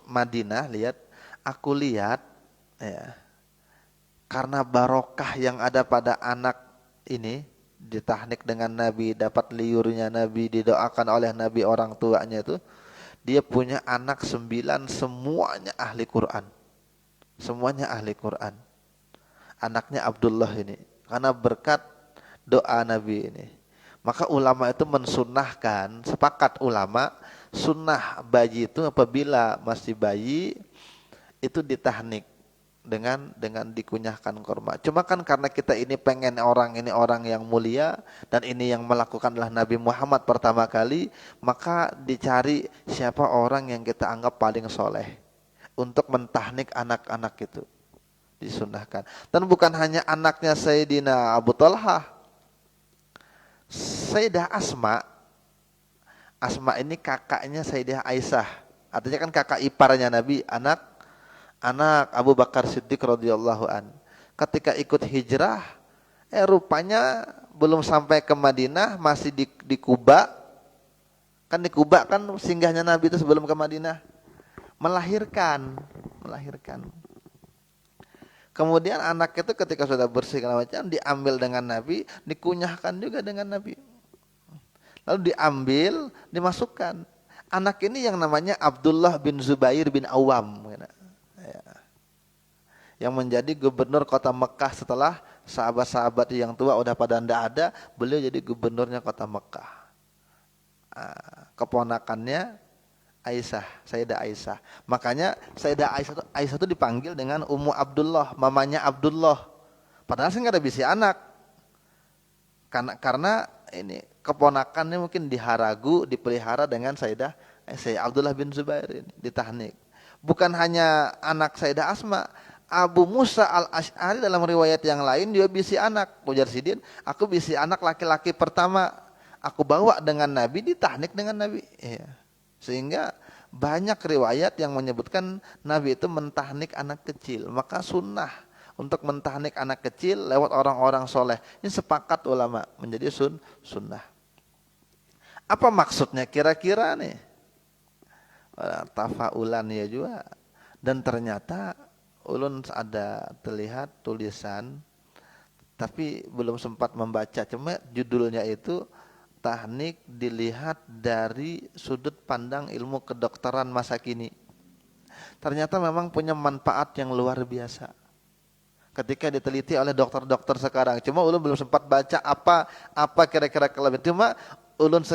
Madinah, aku lihat ya, karena barokah yang ada pada anak ini, ditahnik dengan Nabi, dapat liurnya Nabi, didoakan oleh Nabi orang tuanya itu, dia punya anak 9, semuanya ahli Quran. Semuanya ahli Quran. Anaknya Abdullah ini, karena berkat doa Nabi ini. Maka ulama itu mensunnahkan, sepakat ulama, sunnah bayi itu apabila masih bayi itu ditahnik dengan dikunyahkan korma. Cuma kan karena kita ini pengen ini orang yang mulia, dan ini yang melakukanlah Nabi Muhammad pertama kali, maka dicari siapa orang yang kita anggap paling soleh untuk mentahnik anak-anak itu, disunnahkan. Dan bukan hanya anaknya Sayyidina Abu Talha, Sayyidah Asma ini kakaknya Sayyidah Aisyah, artinya kan kakak iparnya Nabi, anak Abu Bakar Siddiq radhiyallahu an. Ketika ikut hijrah, rupanya belum sampai ke Madinah, masih di Kuba. Kan di Kuba kan singgahnya Nabi itu sebelum ke Madinah. Melahirkan. Kemudian anak itu ketika sudah bersih segala macam, diambil dengan Nabi, dikunyahkan juga dengan Nabi. Lalu diambil, dimasukkan. Anak ini yang namanya Abdullah bin Zubair bin Awam, yang menjadi gubernur kota Mekah setelah sahabat-sahabat yang tua udah pada ndak ada, beliau jadi gubernurnya kota Mekah. Keponakannya Sayyidah Aisyah. Makanya Sayyidah Aisyah itu dipanggil dengan Ummu Abdullah, mamanya Abdullah. Padahal sih nggak ada bisi anak. Karena ini keponakannya mungkin dipelihara dengan Sayyidah Abdullah bin Zubair ini, ditahnik. Bukan hanya anak Sayyidah Asma, Abu Musa al-Ash'ari dalam riwayat yang lain juga bisi anak. Ujar Sidin, aku bisi anak laki-laki pertama, aku bawa dengan Nabi, ditahnik dengan Nabi. Iya. Sehingga banyak riwayat yang menyebutkan Nabi itu mentahnik anak kecil. Maka sunnah untuk mentahnik anak kecil lewat orang-orang soleh, ini sepakat ulama menjadi sunnah. Apa maksudnya kira-kira nih? Tafaulan ya juga. Dan ternyata ulun ada terlihat tulisan, tapi belum sempat membaca. Cuma judulnya itu tahnik dilihat dari sudut pandang ilmu kedokteran masa kini. Ternyata memang punya manfaat yang luar biasa ketika diteliti oleh dokter-dokter sekarang. Cuma ulun belum sempat baca apa kira-kira kelebihan. Cuma ulun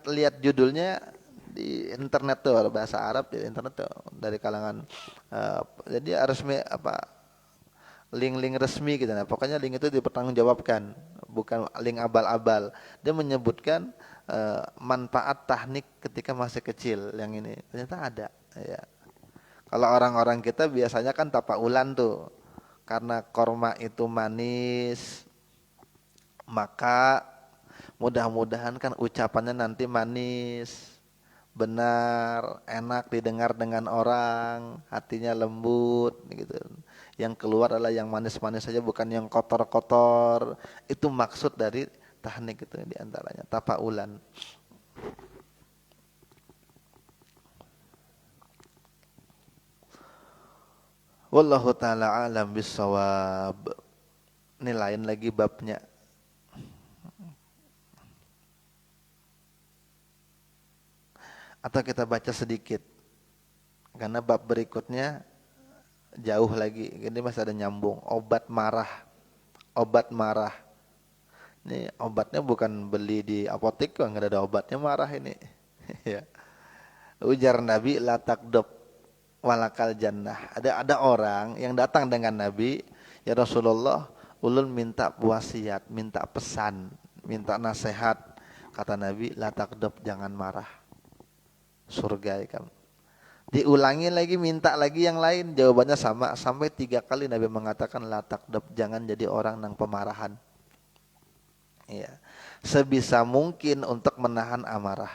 lihat judulnya di internet tuh, bahasa Arab di internet tuh, dari kalangan jadi resmi, link-link resmi gitu. Nah, pokoknya link itu dipertanggungjawabkan, bukan link abal-abal. Dia menyebutkan manfaat tahnik ketika masih kecil, yang ini ternyata ada ya. Kalau orang-orang kita biasanya kan tapaulan tuh, karena korma itu manis, maka mudah-mudahan kan ucapannya nanti manis, benar, enak didengar dengan orang, hatinya lembut gitu. Yang keluar adalah yang manis-manis saja, bukan yang kotor-kotor. Itu maksud dari tahnik itu, diantaranya tapaulan. Wallahu ta'ala alam bisawab. Ini lain lagi babnya. Atau kita baca sedikit, karena bab berikutnya jauh lagi. Ini masih ada nyambung. Obat marah. Ini obatnya bukan beli di apotek, nggak ada obatnya marah ini. Ya. Ujar Nabi, la takdob, walakal jannah. Ada orang yang datang dengan Nabi, ya Rasulullah, ulun minta wasiat, minta pesan, minta nasihat. Kata Nabi, la takdab, jangan marah. Surga ya kamu. Diulangi lagi, minta lagi yang lain, jawabannya sama. Sampai 3 kali Nabi mengatakan la takdab, jangan jadi orang yang pemarahan. Ya. Sebisa mungkin untuk menahan amarah.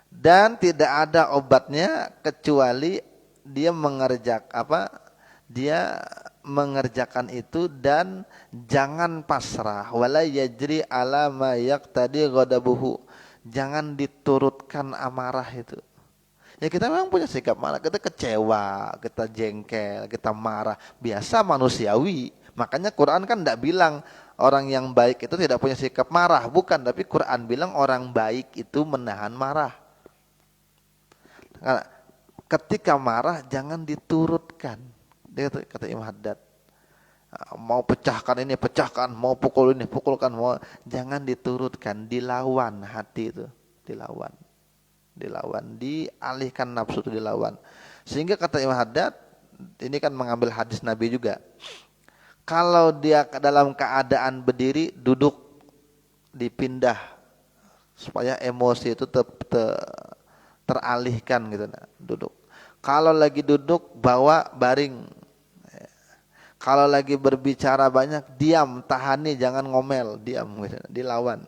Dan tidak ada obatnya kecuali dia mengerjakan itu dan jangan pasrah. Wala yajri ala ma yaqtadi ghadabuhu. Jangan diturutkan amarah itu. Ya kita memang punya sikap marah, kita kecewa, kita jengkel, kita marah, biasa manusiawi. Makanya Quran kan tidak bilang orang yang baik itu tidak punya sikap marah, bukan. Tapi Quran bilang orang baik itu menahan marah. Karena ketika marah jangan diturutkan. Dia kata Imam Haddad, mau pecahkan ini pecahkan, mau pukul ini pukulkan, mau jangan diturutkan, dilawan hati itu, dilawan, dialihkan nafsu itu, dilawan. Sehingga kata Imam Haddad, ini kan mengambil hadis Nabi juga. Kalau dia dalam keadaan berdiri, duduk, dipindah supaya emosi itu teralihkan gitu, duduk. Kalau lagi duduk, bawa baring. Kalau lagi berbicara banyak, diam, tahani, jangan ngomel, diam gitu, dilawan.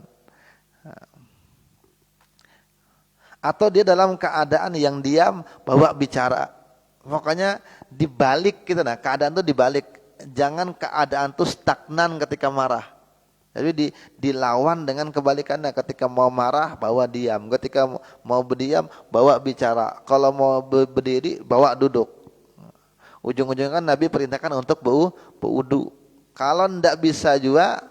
Atau dia dalam keadaan yang diam, bawa bicara. Makanya dibalik gitu, keadaan itu dibalik. Jangan keadaan itu stagnan ketika marah. Jadi dilawan dengan kebalikannya. Ketika mau marah, bawa diam. Ketika mau berdiam, bawa bicara. Kalau mau berdiri, bawa duduk. Ujung-ujungnya kan Nabi perintahkan untuk berwudu. Kalau tidak bisa juga,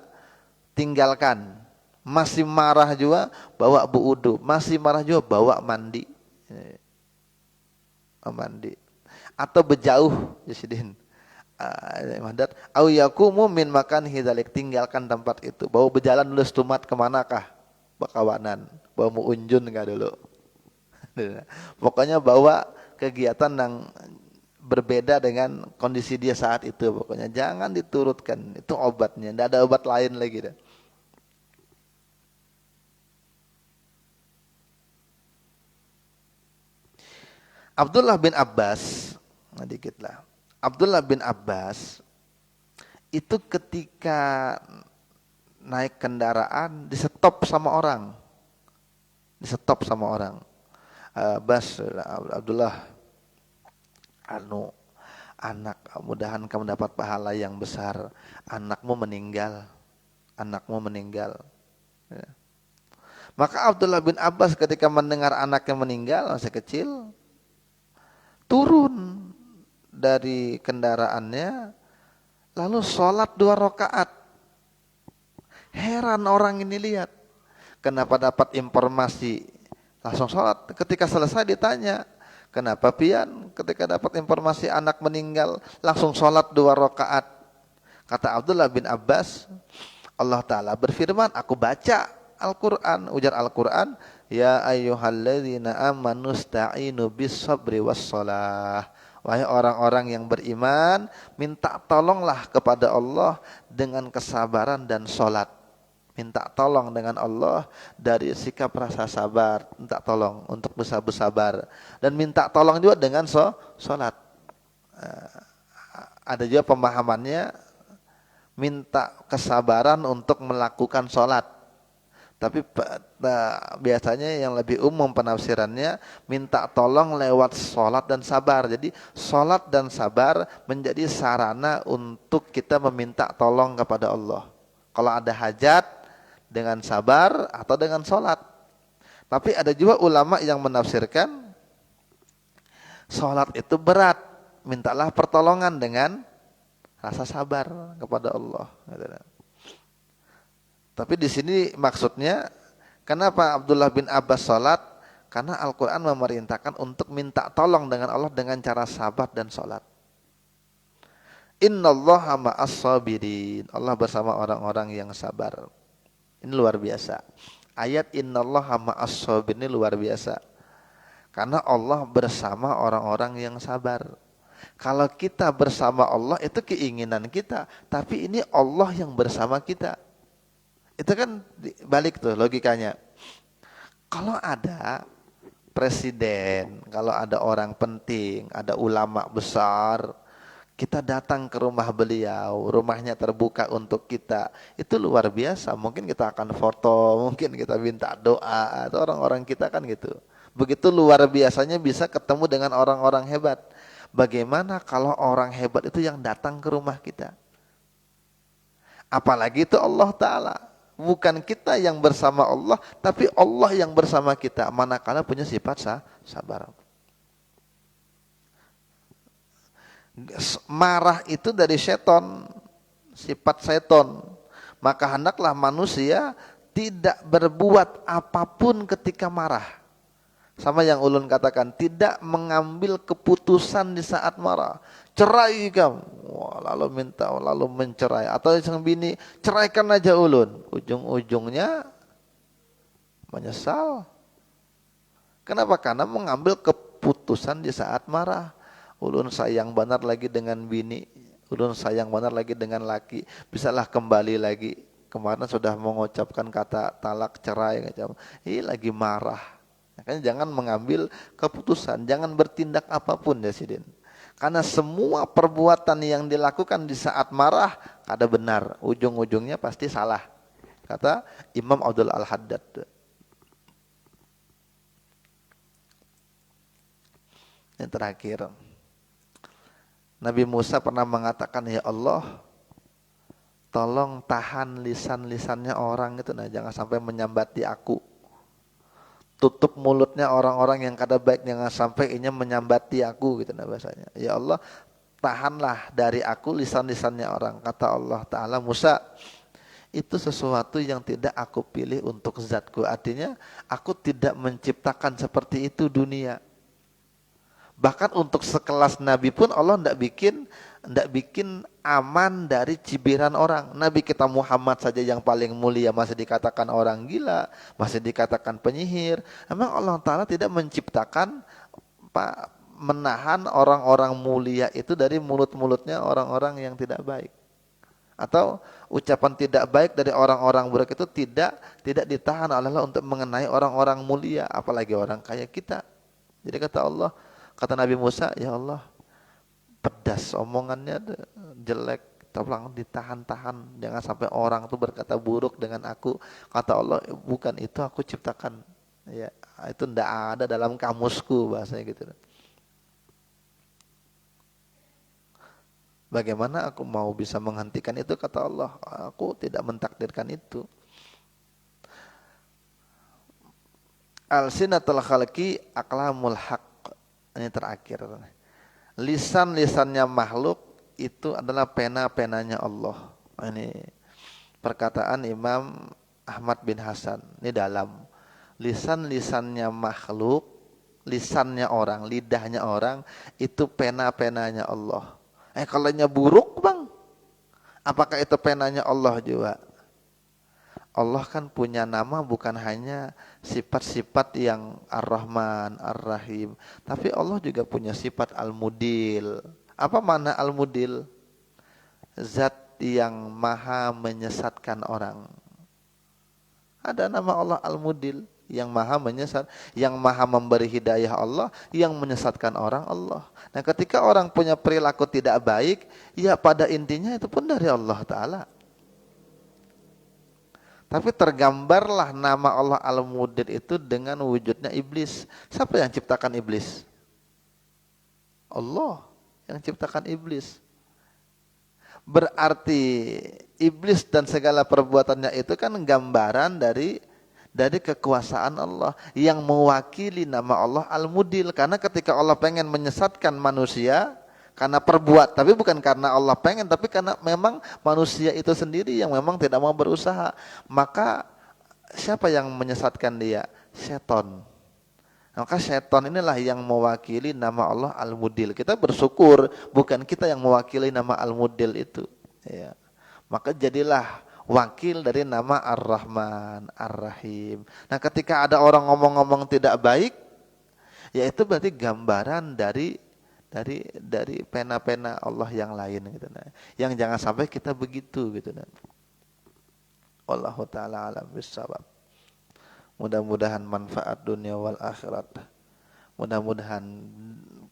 tinggalkan. Masih marah juga, bawa berwudu. Masih marah juga, bawa mandi. Mandi. Atau berjauh, Yasidin. Au yakumu min makan hidalik, tinggalkan tempat itu. Bawa berjalan dulu setumat kemanakah? Bakawanan. Bawa mau unjun enggak dulu. Pokoknya bawa kegiatan yang berbeda dengan kondisi dia saat itu. Pokoknya jangan diturutkan, itu obatnya, tidak ada obat lain lagi dah. Abdullah bin Abbas, dikitlah. Abdullah bin Abbas itu ketika naik kendaraan disetop sama orang. Abdullah, anak, mudahan kamu dapat pahala yang besar. Anakmu meninggal. Ya. Maka Abdullah bin Abbas ketika mendengar anaknya meninggal, masih kecil, turun dari kendaraannya, lalu sholat 2 rakaat. Heran orang ini, lihat, kenapa dapat informasi langsung sholat. Ketika selesai ditanya, kenapa pian ketika dapat informasi anak meninggal langsung sholat 2 rakaat? Kata Abdullah bin Abbas, Allah Ta'ala berfirman, aku baca Al-Quran, ujar Al-Quran, ya ayyuhalladzina amanu sta'inu bis sabri was shalah. Wahai orang-orang yang beriman, minta tolonglah kepada Allah dengan kesabaran dan sholat. Minta tolong dengan Allah dari sikap rasa sabar, minta tolong untuk bisa bersabar, dan minta tolong juga dengan sholat. Ada juga pemahamannya minta kesabaran untuk melakukan sholat. Tapi biasanya yang lebih umum penafsirannya minta tolong lewat sholat dan sabar. Jadi sholat dan sabar menjadi sarana untuk kita meminta tolong kepada Allah. Kalau ada hajat, dengan sabar atau dengan sholat. Tapi ada juga ulama yang menafsirkan sholat itu berat, mintalah pertolongan dengan rasa sabar kepada Allah. Tapi di sini maksudnya, kenapa Abdullah bin Abbas sholat? Karena Al-Quran memerintahkan untuk minta tolong dengan Allah dengan cara sabar dan sholat. Innallaha ma'as sabirin. Allah bersama orang-orang yang sabar. Ini luar biasa. Ayat innallaha ma'as sabirin ini luar biasa. Karena Allah bersama orang-orang yang sabar. Kalau kita bersama Allah itu keinginan kita, tapi ini Allah yang bersama kita. Itu kan balik tuh logikanya. Kalau ada presiden, kalau ada orang penting, ada ulama besar, kita datang ke rumah beliau, rumahnya terbuka untuk kita, itu luar biasa. Mungkin kita akan foto, mungkin kita minta doa, atau orang-orang kita kan gitu. Begitu luar biasanya bisa ketemu dengan orang-orang hebat. Bagaimana kalau orang hebat itu yang datang ke rumah kita? Apalagi itu Allah Ta'ala. Bukan kita yang bersama Allah, tapi Allah yang bersama kita. Manakala punya sifat sabar. Marah itu dari seton, sifat seton. Maka hendaklah manusia tidak berbuat apapun ketika marah. Sama yang ulun katakan, tidak mengambil keputusan di saat marah. Cerai kamu, lalu minta, lalu mencerai. Atau sang bini, ceraikan aja ulun. Ujung-ujungnya menyesal. Kenapa? Karena mengambil keputusan di saat marah. Ulun sayang benar lagi dengan bini, ulun sayang benar lagi dengan laki, bisalah kembali lagi. Kemarin sudah mengucapkan kata talak, cerai, ini lagi marah. Makanya jangan mengambil keputusan, jangan bertindak apapun ya Sidin. Karena semua perbuatan yang dilakukan di saat marah ada benar, ujung-ujungnya pasti salah. Kata Imam Abdul Al-Haddad. Yang terakhir, Nabi Musa pernah mengatakan, ya Allah, tolong tahan lisan-lisannya orang itu, nah jangan sampai menyambati aku. Tutup mulutnya orang-orang yang kada baik, jangan sampai ini menyambati aku gitu nah bahasanya. Ya Allah, tahanlah dari aku lisan-lisannya orang. Kata Allah Ta'ala, Musa, itu sesuatu yang tidak aku pilih untuk zatku. Artinya aku tidak menciptakan seperti itu dunia. Bahkan untuk sekelas Nabi pun Allah tidak bikin aman dari cibiran orang. Nabi kita Muhammad saja yang paling mulia masih dikatakan orang gila, masih dikatakan penyihir. Memang Allah Ta'ala tidak menciptakan menahan orang-orang mulia itu dari mulut-mulutnya orang-orang yang tidak baik. Atau ucapan tidak baik dari orang-orang buruk itu tidak ditahan oleh Allah untuk mengenai orang-orang mulia, apalagi orang kaya kita. Jadi kata Allah, kata Nabi Musa, ya Allah, pedas omongannya jelek, tolong ditahan-tahan, jangan sampai orang tuh berkata buruk dengan aku. Kata Allah, bukan itu aku ciptakan, ya itu tidak ada dalam kamusku, bahasanya gitu. Bagaimana aku mau bisa menghentikan itu? Kata Allah, aku tidak mentakdirkan itu. Al-sinatul khalqi aqlamul haq. Ini terakhir. Lisan-lisannya makhluk itu adalah pena-penanya Allah. Ini perkataan Imam Ahmad bin Hasan. Ini dalam. Lisan-lisannya makhluk, lisannya orang, lidahnya orang, itu pena-penanya Allah. Kalaunya buruk bang, apakah itu penanya Allah juga? Allah kan punya nama bukan hanya sifat-sifat yang Ar-Rahman, Ar-Rahim, tapi Allah juga punya sifat Al-Mudil. Apa makna Al-Mudil? Zat yang maha menyesatkan orang. Ada nama Allah Al-Mudil, yang maha menyesat, yang maha memberi hidayah Allah, yang menyesatkan orang Allah. Nah ketika orang punya perilaku tidak baik, ya pada intinya itu pun dari Allah Ta'ala. Tapi tergambarlah nama Allah Al-Mudil itu dengan wujudnya iblis. Siapa yang ciptakan iblis? Allah yang ciptakan iblis. Berarti iblis dan segala perbuatannya itu kan gambaran dari kekuasaan Allah yang mewakili nama Allah Al-Mudil. Karena ketika Allah pengen menyesatkan manusia karena perbuat, tapi bukan karena Allah pengen, tapi karena memang manusia itu sendiri yang memang tidak mau berusaha. Maka siapa yang menyesatkan dia? Seton. Maka seton inilah yang mewakili nama Allah Al-Mudil. Kita bersyukur bukan kita yang mewakili nama Al-Mudil itu, ya. Maka jadilah wakil dari nama Ar-Rahman, Ar-Rahim. Nah ketika ada orang ngomong-ngomong tidak baik, Ya itu berarti gambaran dari pena-pena Allah yang lain gitu nah. Yang jangan sampai kita begitu gitu nah. Wallahu taala alam bissawab. Mudah-mudahan manfaat dunia wal akhirat. Mudah-mudahan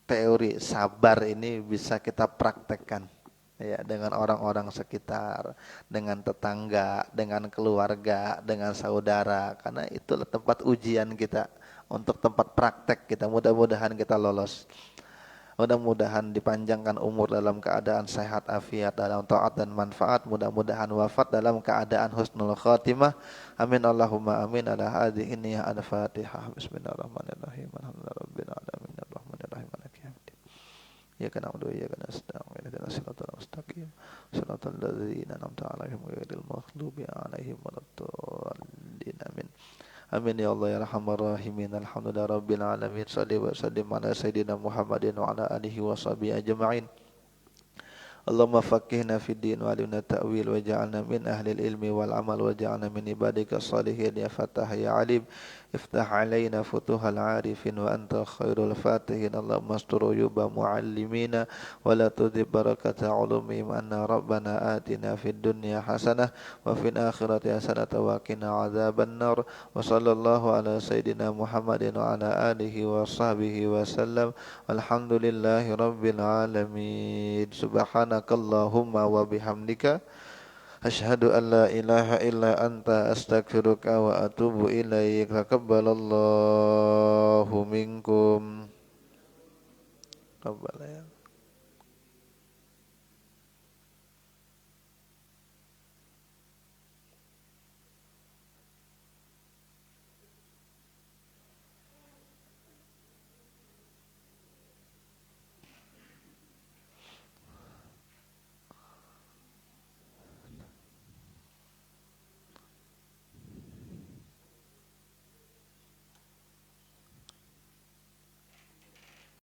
teori sabar ini bisa kita praktekkan ya dengan orang-orang sekitar, dengan tetangga, dengan keluarga, dengan saudara, karena itulah tempat ujian kita, untuk tempat praktek kita. Mudah-mudahan kita lolos. Mudah-mudahan dipanjangkan umur dalam keadaan sehat afiat, dalam taat dan manfaat. Mudah-mudahan wafat dalam keadaan husnul khatimah. Amin Allahumma amin. Ala hadhihi niyyah al-Fatihah. Bismillahirrahmanirrahim. Alhamdulillahirabbil alamin arrahmanirrahim maliki yaumiddin. Iyyaka na'budu wa iyyaka nasta'in. Ihdinas siratal mustaqim. Siratal ladzina an'amta 'alaihim ghairil maghdubi 'alaihim waladdallin. Amin. Amin ya Allah ya Arhamar Rahimin. Alhamdulillah Rabbil Alamin. Salli wa sallim ala Sayyidina Muhammadin wa ala alihi wa sahbihi ajma'in. Allahumma faqihna fid din wa alimna ta'wil wa ja'alna min ahli ilmi wal amal wa ja'alna min ibadika salihin ya Fattah ya Alim. Iftah alaina futuhal arifin wa anta khairul fatihin. Allahumma astur uyuba muallimina wa la tudhib barakata ulumihim. Anna rabbana atina fid dunya hasanah wa fil akhirati hasanah wa qina adzaban nar. Wa sallallahu ala sayyidina Muhammadin wa ala alihi wa sahbihi wa sallam. Alhamdulillahi rabbil alamin. Subhanakallahumma wa bihamdika asyhadu an la ilaha illa anta astaghfiruka wa atubu ilaik. Taqabbalallahu minkum. Rabbana